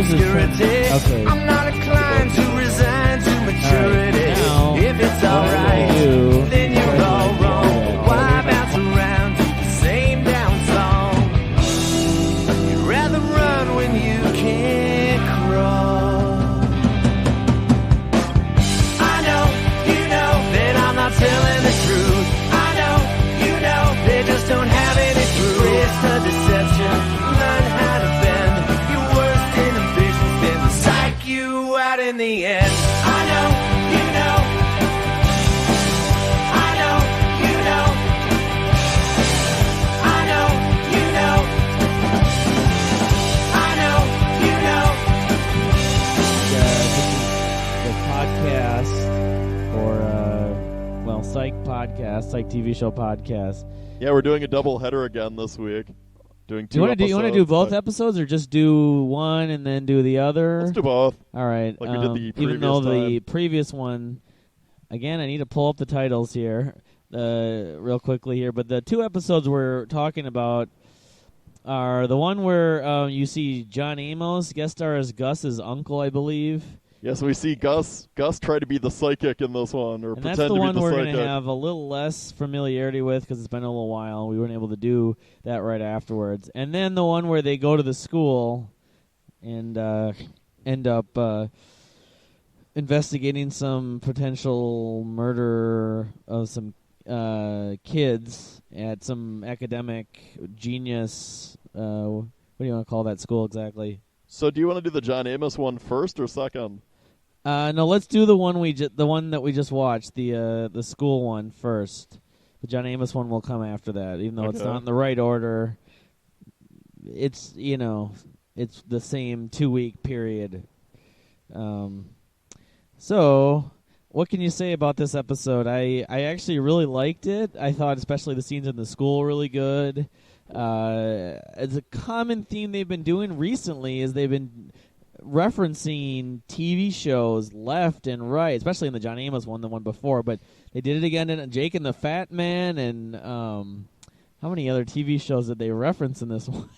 obscurity. Okay. I'm not inclined to resign to maturity. Right, now, if it's alright, then you're all wrong. Why bounce around to the same down song? You'd rather run when you can't crawl. I know, you know that I'm not telling the truth. I know, you know they just don't have any proof. It's a deception. Learn how to bend your worst inhibitions, then psych you out in the end. I know, you know. I know, you know. I know, you know. I know, you know. This is the podcast for, Psych podcast, Psych TV show podcast. Yeah, we're doing a double header again this week. Doing two You want episodes. to do both episodes, or just do one and then do the other? Let's do both. All right. Like we did the previous even though the time. previous one, again, I need to pull up the titles here real quickly here. But the two episodes we're talking about are the one where you see John Amos guest star as Gus's uncle, I believe. Yeah, so we see Gus try to be the psychic in this one, or And pretend that's the to one be the we're psychic. going to have a little less familiarity with because it's been a little while. We weren't able to do that right afterwards. And then the one where they go to the school and end up investigating some potential murder of some kids at some academic genius. What do you want to call that school exactly? So do you want to do the John Amos one first or second? No, let's do the one the one that we just watched, the school one first. The John Amos one will come after that, even though it's not in the right order. It's it's the same 2-week period. So, what can you say about this episode? I actually really liked it. I thought especially the scenes in the school were really good. It's a common theme they've been doing recently is they've been referencing TV shows left and right, especially in the John Amos one, the one before, but they did it again in Jake and the Fat Man, and how many other TV shows did they reference in this one?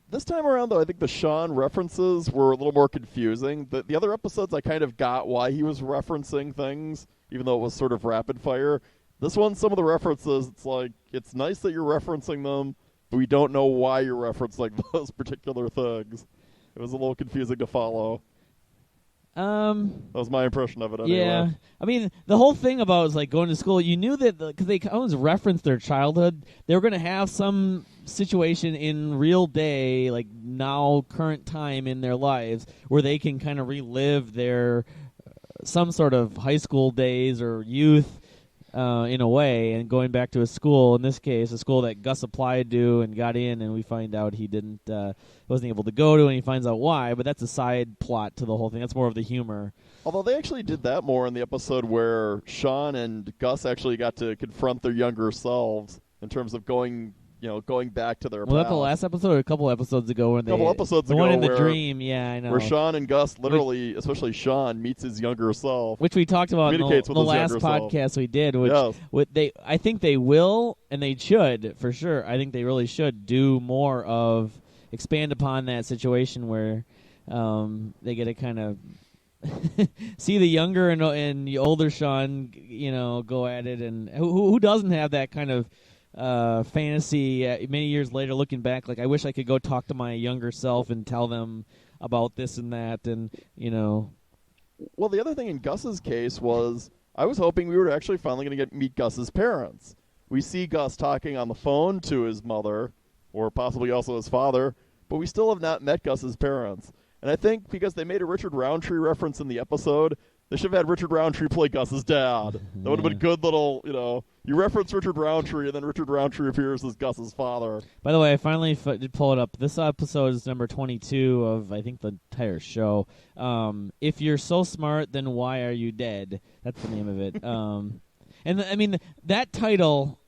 This time around, though, I think the Sean references were a little more confusing. The other episodes, I kind of got why he was referencing things, even though it was sort of rapid fire. This one, some of the references, it's like, it's nice that you're referencing them, but we don't know why you're referencing those particular things. It was a little confusing to follow. That was my impression of it anyway. Yeah. I mean, the whole thing about was like going to school, you knew that because they always referenced their childhood, they were going to have some situation in real day, like now, current time in their lives, where they can kind of relive their some sort of high school days or youth in a way, and going back to a school, in this case, a school that Gus applied to and got in, and we find out he wasn't able to go to, and he finds out why, but that's a side plot to the whole thing. That's more of the humor. Although they actually did that more in the episode where Sean and Gus actually got to confront their younger selves in terms of going back to their Was that the past. last episode or a couple episodes ago? A couple episodes the ago one in the where- dream, yeah, I know. Where Sean and Gus literally, especially Sean, meets his younger self. Which we talked about in Communicates the with his last younger self. podcast we did. Which Yes. I think they will, and they should, for sure. I think they really should do more of, expand upon that situation where they get to kind of see the younger and the older Sean, go at it. And who doesn't have that kind of fantasy many years later looking back, like I wish I could go talk to my younger self and tell them about this and that, and Well, the other thing in Gus's case was I was hoping we were actually finally going to meet Gus's parents. We see Gus talking on the phone to his mother, or possibly also his father, but we still have not met Gus's parents. And I think because they made a Richard Roundtree reference in the episode, they should have had Richard Roundtree play Gus's dad. That would have been good little, you reference Richard Roundtree, and then Richard Roundtree appears as Gus's father. By the way, I finally did pull it up. This episode is number 22 of, I think, the entire show. If You're So Smart, Then Why Are You Dead? That's the name of it. And, I mean, that title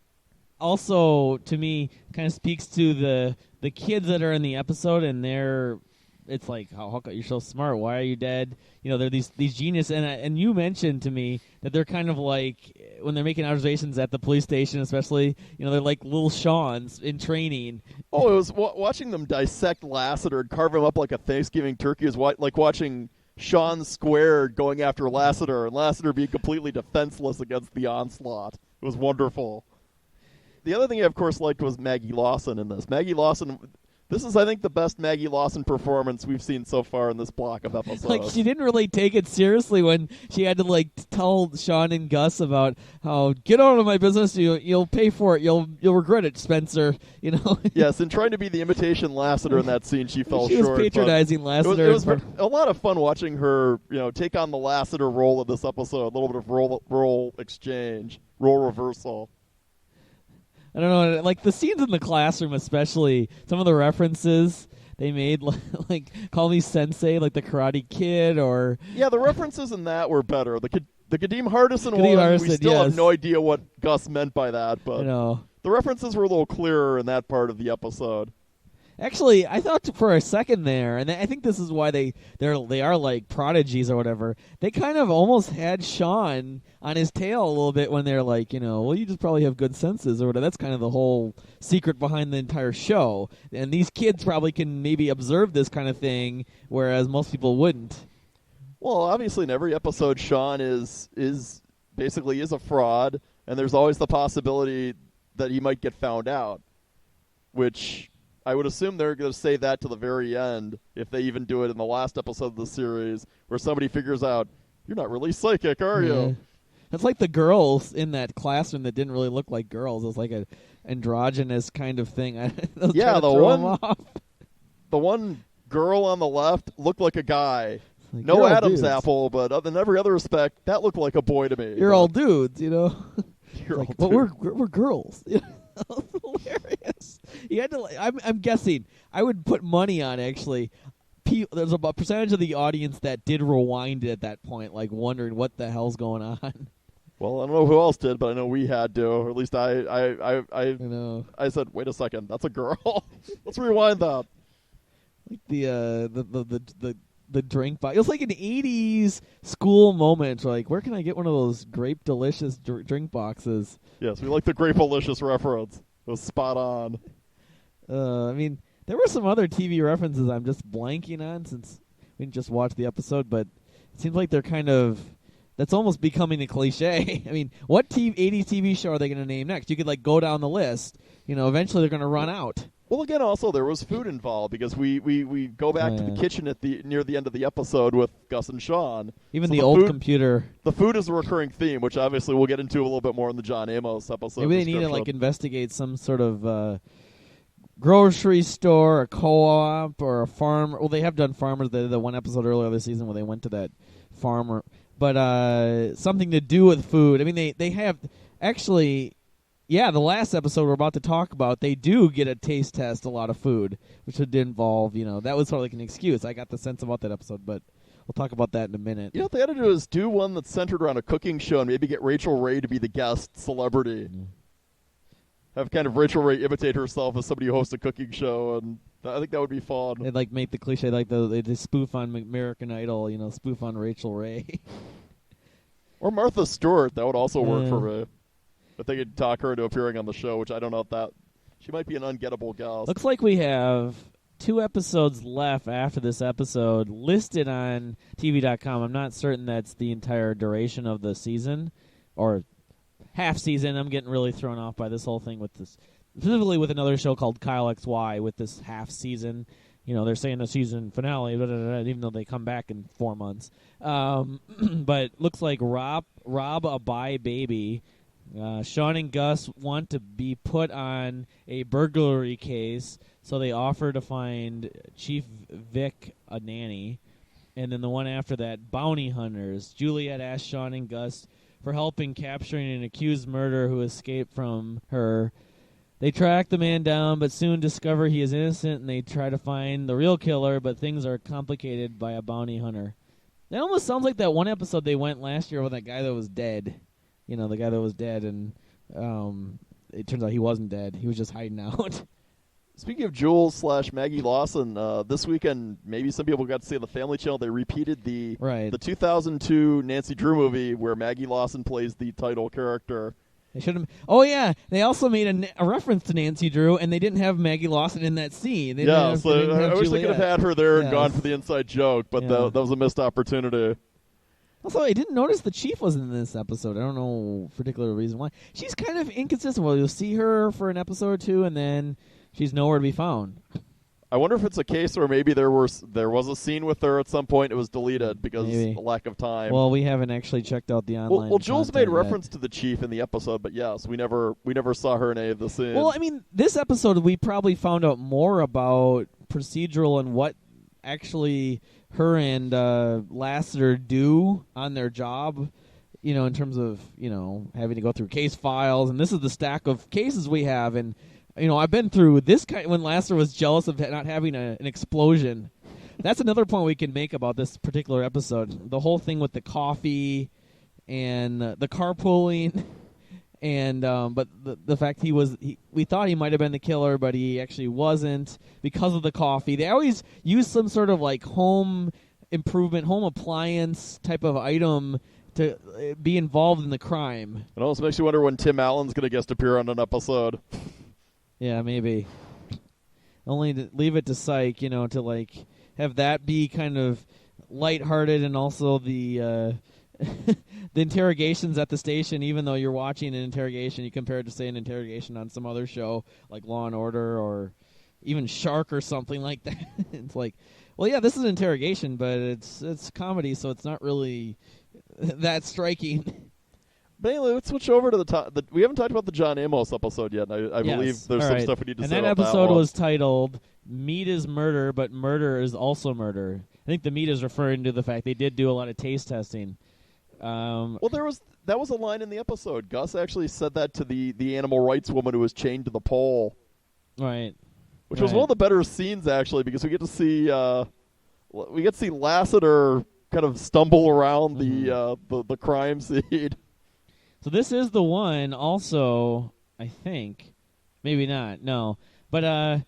also, to me, kind of speaks to the kids that are in the episode and their it's like, how come you're so smart? Why are you dead? They're these genius, and you mentioned to me that they're kind of like when they're making observations at the police station, especially. They're like little Sean's in training. Oh, it was watching them dissect Lassiter and carve him up like a Thanksgiving turkey is like watching Sean Squared going after Lassiter, and Lassiter being completely defenseless against the onslaught. It was wonderful. The other thing I, of course, liked was Maggie Lawson in this. Maggie Lawson, this is, I think, the best Maggie Lawson performance we've seen so far in this block of episodes. Like, she didn't really take it seriously when she had to, tell Sean and Gus about how, get out of my business, you'll pay for it, you'll regret it, Spencer, Yes, and trying to be the imitation Lassiter in that scene, she fell short. She was patronizing Lassiter. It was a lot of fun watching her, take on the Lassiter role of this episode, a little bit of role exchange, role reversal. I don't know, like the scenes in the classroom especially, some of the references they made, like Call Me Sensei, like the Karate Kid, or... Yeah, the references in that were better. The Kadeem Hardison one, we still have no idea what Gus meant by that, but the references were a little clearer in that part of the episode. Actually, I thought for a second there, and I think this is why they are like prodigies or whatever. They kind of almost had Sean on his tail a little bit when they're like, well, you just probably have good senses or whatever. That's kind of the whole secret behind the entire show. And these kids probably can maybe observe this kind of thing, whereas most people wouldn't. Well, obviously in every episode, Sean is basically a fraud, and there's always the possibility that he might get found out, which... I would assume they're going to say that to the very end, if they even do it in the last episode of the series, where somebody figures out, you're not really psychic, are you? It's like the girls in that classroom that didn't really look like girls. It was like an androgynous kind of thing. Yeah, the one girl on the left looked like a guy. Like, no Adam's apple, but in every other respect, that looked like a boy to me. You're all dudes, You're all but we're girls. Hilarious. You had to. I'm guessing. I would put money on actually. There's a percentage of the audience that did rewind it at that point, like wondering what the hell's going on. Well, I don't know who else did, but I know we had to. Or at least I know. I said, wait a second, that's a girl. Let's rewind that. Like the drink box. It was like an 80s school moment. Like, where can I get one of those Grape Delicious drink boxes? Yes, we like the Grape Delicious reference. It was spot on. I mean, there were some other TV references I'm just blanking on since we didn't just watch the episode, but it seems like they're kind of... That's almost becoming a cliche. I mean, what 80s TV show are they going to name next? You could, go down the list. Eventually they're going to run out. Well, again, also there was food involved because we go back to the kitchen near the end of the episode with Gus and Sean. Even so the old computer. The food is a recurring theme, which obviously we'll get into a little bit more in the John Amos episode. Maybe they need to investigate some sort of grocery store, a co-op, or a farm. Well, they have done farmers. The one episode earlier this season where they went to that farmer, but something to do with food. I mean, they have actually. Yeah, the last episode we're about to talk about, they do get a taste test a lot of food, which would involve, that was sort of like an excuse. I got the sense about that episode, but we'll talk about that in a minute. What they had to do is do one that's centered around a cooking show and maybe get Rachel Ray to be the guest celebrity. Mm-hmm. Have kind of Rachel Ray imitate herself as somebody who hosts a cooking show, and I think that would be fun. They'd make the cliche, they spoof on American Idol, spoof on Rachel Ray. Or Martha Stewart, that would also work for me. If they could talk her into appearing on the show, which I don't know if that... She might be an ungettable guest. Looks like we have 2 episodes left after this episode listed on TV.com. I'm not certain that's the entire duration of the season, or half season. I'm getting really thrown off by this whole thing with this, specifically with another show called Kyle XY with this half season. They're saying the season finale, even though they come back in 4 months. But looks like Rob a Bye Baby... Sean and Gus want to be put on a burglary case, so they offer to find Chief Vic a nanny. And then the one after that, bounty hunters. Juliet asks Sean and Gus for help in capturing an accused murderer who escaped from her. They track the man down, but soon discover he is innocent, and they try to find the real killer, but things are complicated by a bounty hunter. That almost sounds like that one episode they went last year with that guy that was dead. The guy that was dead, and it turns out he wasn't dead. He was just hiding out. Speaking of Jules / Maggie Lawson, this weekend, maybe some people got to see on the Family Channel, they repeated the 2002 Nancy Drew movie where Maggie Lawson plays the title character. They should have. Oh yeah, they also made a reference to Nancy Drew, and they didn't have Maggie Lawson in that scene. They I wish they could have had her there and Yes. gone for the inside joke, but that was a missed opportunity. Also, I didn't notice the Chief wasn't in this episode. I don't know particular reason why. She's kind of inconsistent. Well, you'll see her for an episode or two, and then she's nowhere to be found. I wonder if it's a case where maybe there was a scene with her at some point. It was deleted because of lack of time. Well, we haven't actually checked out the online. Well, Jules made content reference to the Chief in the episode, but yes, we never saw her in any of the scenes. Well, I mean, this episode we probably found out more about procedural and what actually her and Lassiter do on their job. You know, in terms of having to go through case files, and this is the stack of cases we have, and. I've been through this kind when Lassiter was jealous of not having an explosion. That's another point we can make about this particular episode. The whole thing with the coffee and the carpooling, and but the fact we thought he might have been the killer, but he actually wasn't because of the coffee. They always use some sort of like home improvement, home appliance type of item to be involved in the crime. It also makes you wonder when Tim Allen's going to guest appear on an episode. Yeah, maybe. Only to leave it to Psych, to like have that be kind of lighthearted, and also the the interrogations at the station. Even though you're watching an interrogation, you compare it to say an interrogation on some other show like Law and Order or even Shark or something like that. It's like, well, yeah, this is an interrogation, but it's comedy, so it's not really that striking. But anyway, let's switch over to the top. We haven't talked about the John Amos episode yet, and I believe there's some stuff we need to say about that one. And that episode was titled Meat is Murder, but Murder is Also Murder. I think the meat is referring to the fact they did do a lot of taste testing. Well, that was a line in the episode. Gus actually said that to the animal rights woman who was chained to the pole. Right. Which was one of the better scenes, actually, because we get to see Lassiter kind of stumble around the crime scene. So this is the one also, I think. Maybe not, no. But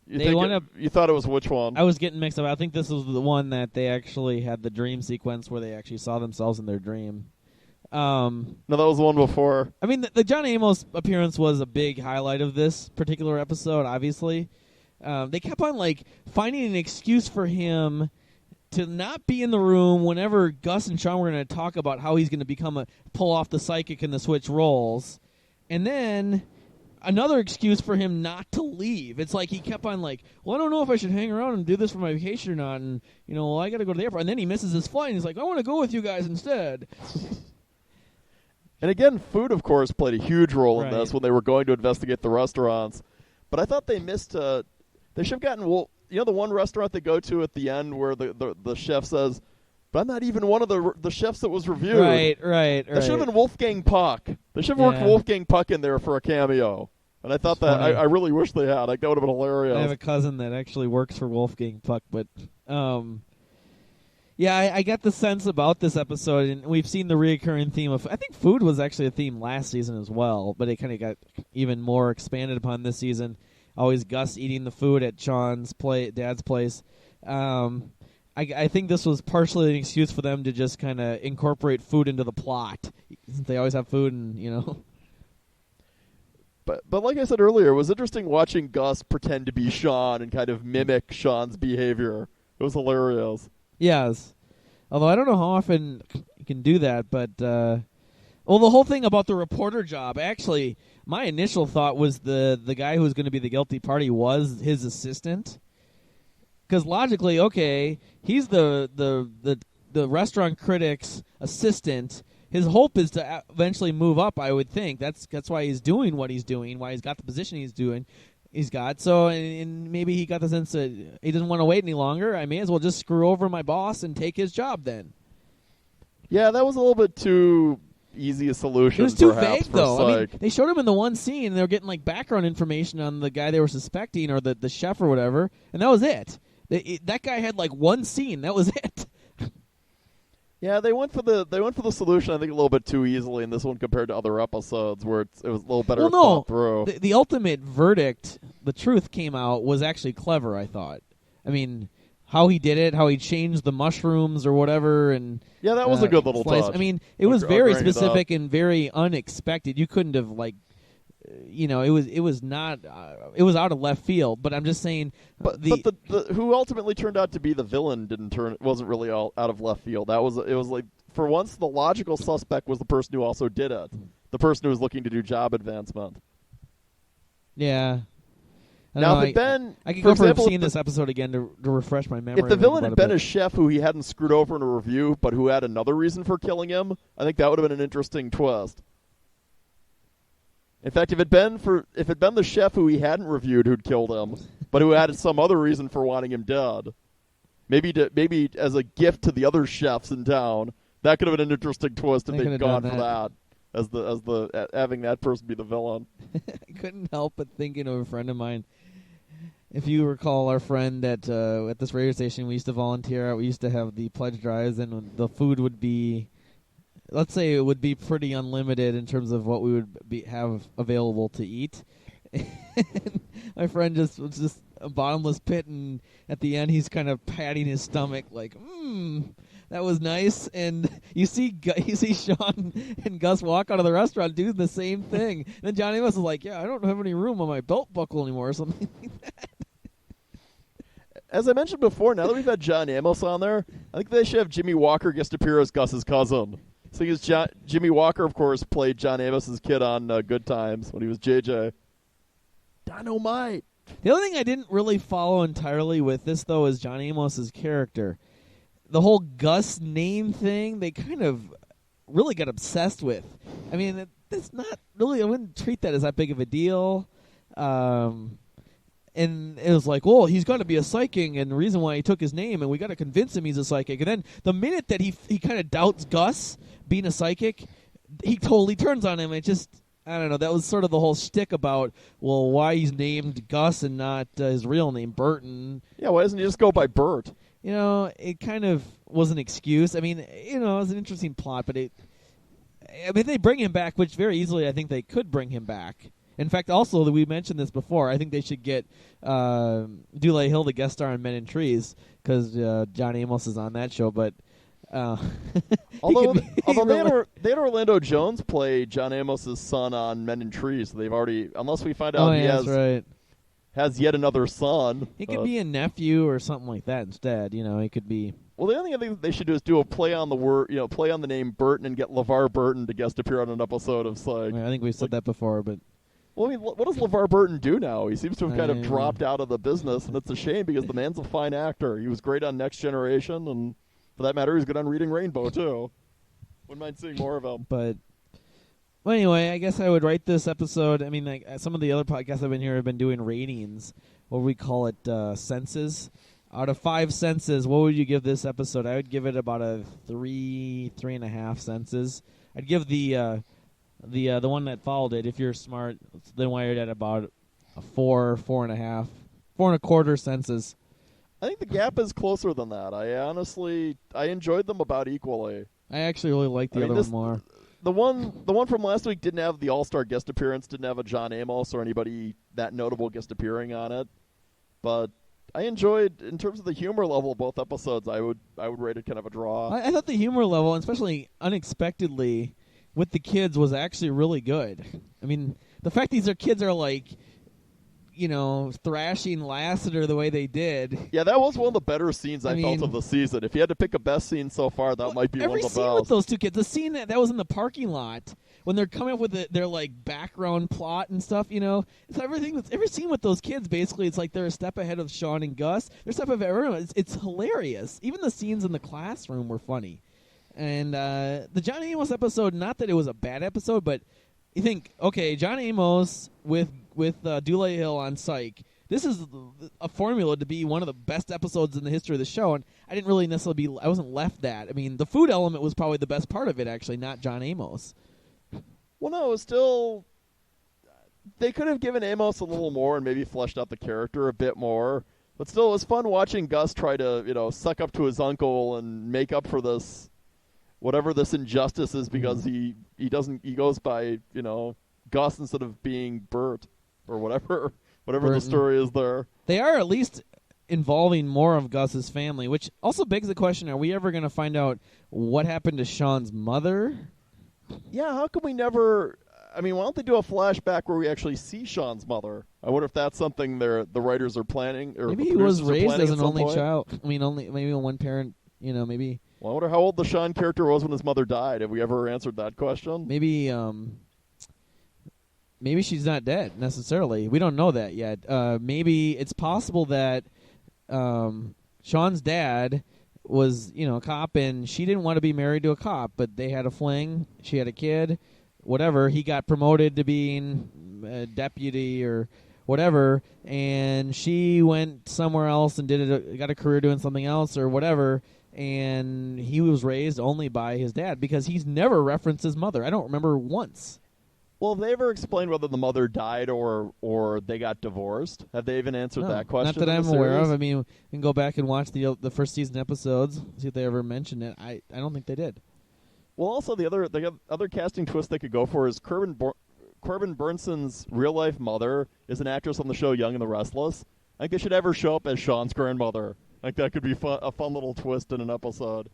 you thought it was which one? I was getting mixed up. I think this was the one that they actually had the dream sequence where they actually saw themselves in their dream. No, that was the one before. I mean, the John Amos appearance was a big highlight of this particular episode, obviously. They kept on, like, finding an excuse for him to not be in the room whenever Gus and Sean were going to talk about how he's going to pull off the psychic and the switch roles. And then another excuse for him not to leave. It's like he kept on like, well, I don't know if I should hang around and do this for my vacation or not. And, well, I got to go to the airport. And then he misses his flight and he's like, I want to go with you guys instead. And again, food, of course, played a huge role in this when they were going to investigate the restaurants. But I thought they missed they should have gotten, the one restaurant they go to at the end where the chef says, but I'm not even one of the chefs that was reviewed. Right. That should have been Wolfgang Puck. They should have worked Wolfgang Puck in there for a cameo. And I thought that, I really wish they had. Like, that would have been hilarious. I have a cousin that actually works for Wolfgang Puck, but I got the sense about this episode, and we've seen the reoccurring theme of, I think food was actually a theme last season as well, but it kind of got even more expanded upon this season. Always Gus eating the food at Sean's dad's place. I think this was partially an excuse for them to just kind of incorporate food into the plot. They always have food, and But like I said earlier, it was interesting watching Gus pretend to be Sean and kind of mimic Sean's behavior. It was hilarious. Yes, although I don't know how often you can do that, but the whole thing about the reporter job, actually, my initial thought was the guy who was going to be the guilty party was his assistant. Because logically, okay, he's the restaurant critic's assistant. His hope is to eventually move up, I would think. That's why he's doing what he's doing, why he's got the position he's got. So, and maybe he got the sense that he doesn't want to wait any longer. I may as well just screw over my boss and take his job then. Yeah, that was a little bit too easy a solution. It was too vague, though. I mean, they showed him in the one scene, and they were getting like background information on the guy they were suspecting, or the chef or whatever, and that was it. That guy had like one scene. That was it. Yeah, they went for the solution, I think, a little bit too easily in this one compared to other episodes where it was a little better thought through. The ultimate verdict the truth came out was actually clever, I thought. I mean, how he did it, how he changed the mushrooms or whatever, and yeah, that was a good little touch. I mean, it was very specific and very unexpected. You couldn't have it was not it was out of left field. But I'm just saying, but the who ultimately turned out to be the villain wasn't really all out of left field. It was like, for once, the logical suspect was the person who also did it, the person who was looking to do job advancement. Yeah. Now, if I could go for seeing this episode again to refresh my memory. If the villain had been a chef who he hadn't screwed over in a review, but who had another reason for killing him, I think that would have been an interesting twist. In fact, if it'd been the chef who he hadn't reviewed who'd killed him, but who had some other reason for wanting him dead, maybe as a gift to the other chefs in town, that could have been an interesting twist if they'd gone for that as having that person be the villain. I couldn't help but thinking of a friend of mine. If you recall, our friend at this radio station we used to volunteer at, we used to have the pledge drives, and the food would be, let's say, it would be pretty unlimited in terms of what we would have available to eat. My friend was just a bottomless pit, and at the end he's kind of patting his stomach like, that was nice. And you see Sean and Gus walk out of the restaurant doing the same thing. And then John Amos is like, yeah, I don't have any room on my belt buckle anymore or something like that. As I mentioned before, now that we've had John Amos on there, I think they should have Jimmy Walker guest appear as Gus's cousin. So Jimmy Walker, of course, played John Amos's kid on Good Times when he was JJ. Dynamite. The only thing I didn't really follow entirely with this, though, is John Amos's character. The whole Gus name thing, they kind of really got obsessed with. I mean, it's not really, I wouldn't treat that as that big of a deal. And it was like, well, he's got to be a psychic, and the reason why he took his name, and we got to convince him he's a psychic. And then the minute that he kind of doubts Gus being a psychic, he totally turns on him. It just, I don't know, that was sort of the whole shtick about, well, why he's named Gus and not his real name, Burton. Yeah, why doesn't he just go by Bert? You know, it kind of was an excuse. I mean, it was an interesting plot, but they bring him back, which very easily I think they could bring him back. In fact, also, we mentioned this before, I think they should get Dule Hill to guest star on Men in Trees, because John Amos is on that show, but... although they had Orlando Jones play John Amos's son on Men in Trees, so they've already, unless we find out has yet another son. He could be a nephew or something like that instead. You know, he could be... Well, the only thing I think they should do is do a play on the word, play on the name Burton and get LeVar Burton to guest appear on an episode of Psych. I think we've said that before, but... Well, I mean, what does LeVar Burton do now? He seems to have kind of dropped out of the business, and it's a shame because the man's a fine actor. He was great on Next Generation, and for that matter, he's good on Reading Rainbow, too. Wouldn't mind seeing more of him. But... Well, anyway, I guess I would rate this episode. I mean, like, some of the other podcasts I've been here have been doing ratings. What do we call it? Senses. Out of 5 senses, what would you give this episode? I would give it about a 3.5 senses. I'd give the one that followed it, if you're smart, then wired at about a 4.5, 4.25 senses. I think the gap is closer than that. I enjoyed them about equally. I actually really liked the other one more. The one from last week didn't have the all-star guest appearance, didn't have a John Amos or anybody that notable guest appearing on it. But I enjoyed, in terms of the humor level, both episodes. I would rate it kind of a draw. I thought the humor level, especially unexpectedly with the kids, was actually really good. I mean, the fact these kids are like, thrashing Lassiter the way they did. Yeah, that was one of the better scenes I felt of the season. If you had to pick a best scene so far, that might be one of the best. Every scene with those two kids, the scene that was in the parking lot when they're coming up with their like background plot and stuff, it's every scene with those kids. Basically, it's like they're a step ahead of Sean and Gus. They're a step ahead of everyone. It's hilarious. Even the scenes in the classroom were funny. And the John Amos episode, not that it was a bad episode, but you think, okay, John Amos with Dule Hill on Psych, this is a formula to be one of the best episodes in the history of the show, and I didn't really necessarily I wasn't left that. I mean, the food element was probably the best part of it, actually, not John Amos. Well, no, it was still... They could have given Amos a little more and maybe fleshed out the character a bit more, but still, it was fun watching Gus try to, suck up to his uncle and make up for this... whatever this injustice is, because he goes by, Gus instead of being Bert or whatever whatever the story is there. They are at least involving more of Gus's family, which also begs the question, are we ever going to find out what happened to Sean's mother? Yeah, how come we never... I mean, why don't they do a flashback where we actually see Sean's mother? I wonder if that's something the writers are planning. Or maybe the he was producers are raised planning as at an some only point. child. I mean, maybe one parent, maybe... Well, I wonder how old the Sean character was when his mother died. Have we ever answered that question? Maybe she's not dead, necessarily. We don't know that yet. Maybe it's possible that Sean's dad was, a cop, and she didn't want to be married to a cop, but they had a fling. She had a kid. Whatever, he got promoted to being a deputy or whatever, and she went somewhere else and got a career doing something else or whatever, and he was raised only by his dad because he's never referenced his mother. I don't remember once. Well, have they ever explained whether the mother died or they got divorced? Have they even answered that question? Not that in the I'm aware series? of. I mean, we can go back and watch the first season episodes, see if they ever mentioned it. I don't think they did. Well, also the other casting twist they could go for is Corbin Burnson's real life mother is an actress on the show Young and the Restless. I think they should have her show up as Sean's grandmother. I think that could be a fun little twist in an episode.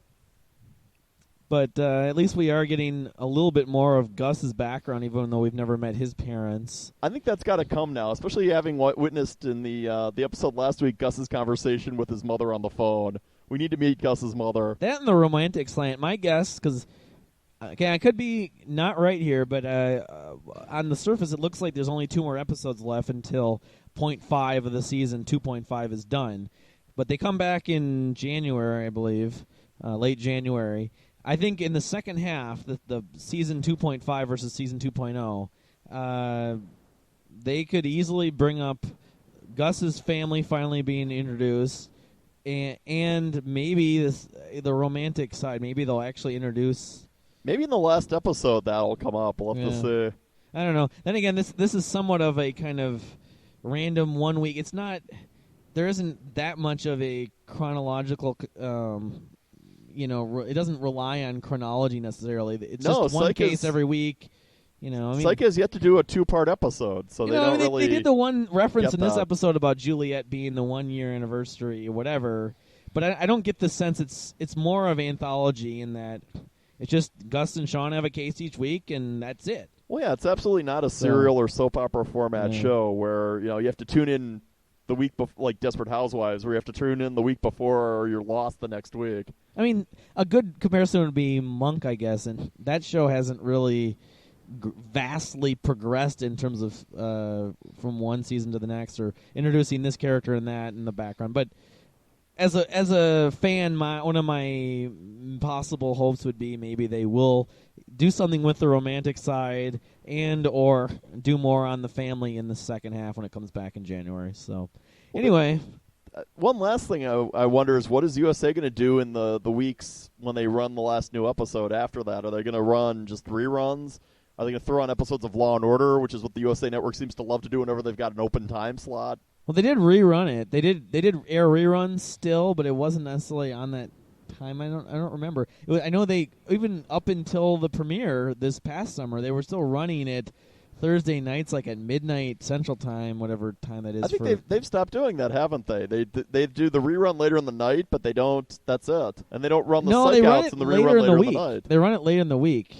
But at least we are getting a little bit more of Gus's background, even though we've never met his parents. I think that's got to come now, especially having witnessed in the episode last week Gus's conversation with his mother on the phone. We need to meet Gus's mother. That and the romantic slant. My guess, because I could be not right here, but on the surface it looks like there's only 2 more episodes left until 0.5 of the season. 2.5 is done. But they come back in January, I believe, late January. I think in the second half, the season 2.5 versus season 2.0, they could easily bring up Gus's family finally being introduced, and maybe the romantic side. Maybe they'll actually introduce. Maybe in the last episode that'll come up. We'll have to see. I don't know. Then again, this is somewhat of a kind of random 1 week. It's not. There isn't that much of a chronological. It doesn't rely on chronology necessarily. It's just one case every week. Psych has yet to do a 2-part episode, so they don't really. They did the one reference in this episode about Juliet being the 1-year anniversary or whatever, but I don't get the sense it's more of anthology in that it's just Gus and Sean have a case each week and that's it. Well, yeah, it's absolutely not a serial or soap opera format show where you have to tune in the week before, like Desperate Housewives, where you have to tune in the week before or you're lost the next week. I mean, a good comparison would be Monk, I guess, and that show hasn't really vastly progressed in terms of from one season to the next, or introducing this character and that in the background. But as a fan, one of my possible hopes would be maybe they will do something with the romantic side and or do more on the family in the second half when it comes back in January. So anyway. One last thing I wonder is what is USA going to do in the weeks when they run the last new episode after that? Are they going to run just reruns? Are they going to throw on episodes of Law & Order, which is what the USA Network seems to love to do whenever they've got an open time slot? Well, they did rerun it. They did air reruns still, but it wasn't necessarily on that time. I don't remember. I know they, even up until the premiere this past summer, they were still running it Thursday nights, like at midnight Central Time, whatever time that is. I think they've stopped doing that, haven't they? They do the rerun later in the night, but they don't. That's it, and they don't run the psych outs and the rerun later in the night. They run it later in the week.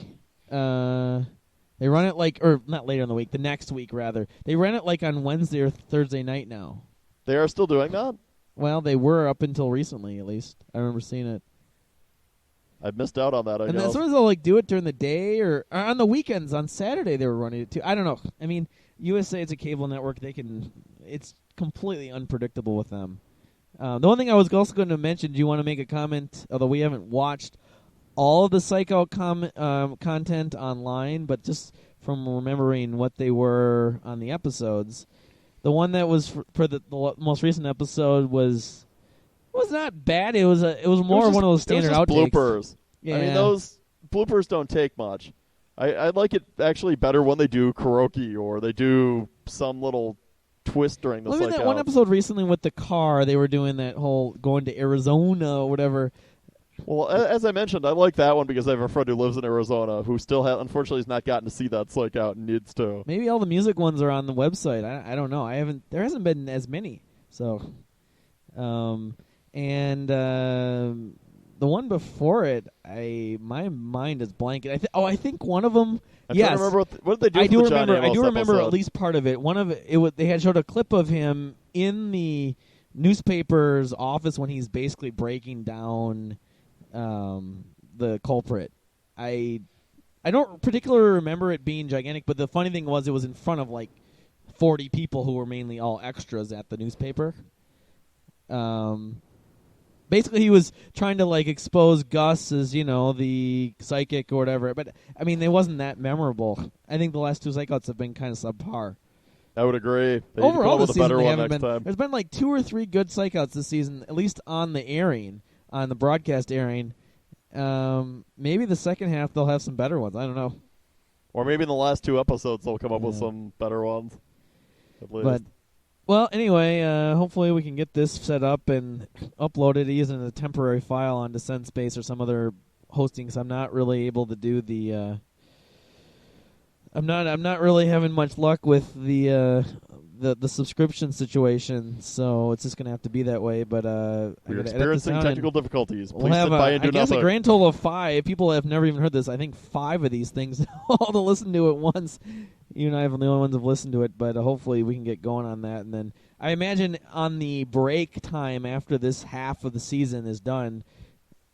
They run it or not later in the week, the next week rather. They run it like on Wednesday or Thursday night now. They are still doing that? Well, they were up until recently, at least. I remember seeing it. I've missed out on that, I guess. And sometimes they'll do it during the day or on the weekends. On Saturday they were running it too. I don't know. I mean, USA, it's a cable network. It's completely unpredictable with them. The one thing I was also going to mention, do you want to make a comment, although we haven't watched all of the Psych Out content online, but just from remembering what they were on the episodes, the one that was for the most recent episode was not bad. It was more one of those standard outtakes. Bloopers. Yeah. I mean, those bloopers don't take much. I like it actually better when they do karaoke or they do some little twist during the Psych Out. That one episode recently with the car, they were doing that whole going to Arizona or whatever. Well, as I mentioned, I like that one because I have a friend who lives in Arizona who still unfortunately has not gotten to see that Psych out and needs to. Maybe all the music ones are on the website. I don't know. There hasn't been as many. So, the one before it, my mind is blanking. I think one of them. I'm yes, trying to remember what did they do. I do with the remember. John Amos I do remember episode? at least part of it. One of it, they had showed a clip of him in the newspaper's office when he's basically breaking down the culprit. I don't particularly remember it being gigantic, but the funny thing was it was in front of like 40 people who were mainly all extras at the newspaper. Basically, he was trying to like expose Gus as, the psychic or whatever. But I mean, it wasn't that memorable. I think the last two psychouts have been kind of subpar. I would agree. They Overall, need this to come up with a season better they one haven't next been. time. There's been like 2 or 3 good psychouts this season, at least on the airing, on the broadcast airing. Maybe the second half they'll have some better ones. I don't know. Or maybe in the last 2 episodes they'll come up with some better ones. At least. But well, anyway, hopefully we can get this set up and upload it using a temporary file onto SendSpace or some other hosting. Because I'm not really able to do the. I'm not really having much luck with the subscription situation, so it's just gonna have to be that way. But we're experiencing technical difficulties. Please sit by and do I guess nothing. a grand total of 5. People have never even heard this. I think 5 of these things all to listen to at once. You and I have the only ones who've listened to it, but hopefully we can get going on that. And then I imagine on the break time after this half of the season is done,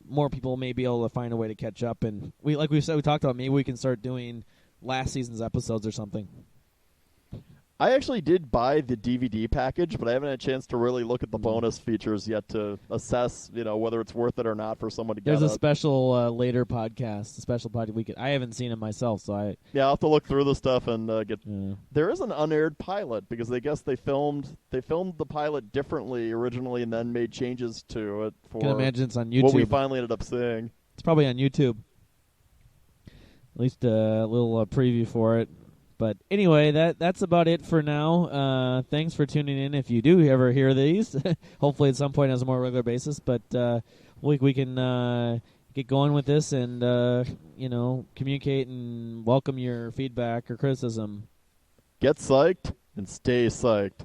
more people may be able to find a way to catch up. And we talked about maybe we can start doing last season's episodes or something. I actually did buy the DVD package, but I haven't had a chance to really look at the bonus features yet to assess, whether it's worth it or not for someone to get. There's a it. special later podcast, a special podcast weekend. I haven't seen it myself, so I'll have to look through the stuff and get. Yeah. There is an unaired pilot because they guess they filmed the pilot differently originally and then made changes to it for. I can imagine it's on YouTube. What we finally ended up seeing. It's probably on YouTube. At least a little preview for it. But anyway, that's about it for now. Thanks for tuning in. If you do ever hear these, hopefully at some point on a more regular basis. But we can get going with this and communicate and welcome your feedback or criticism. Get psyched and stay psyched.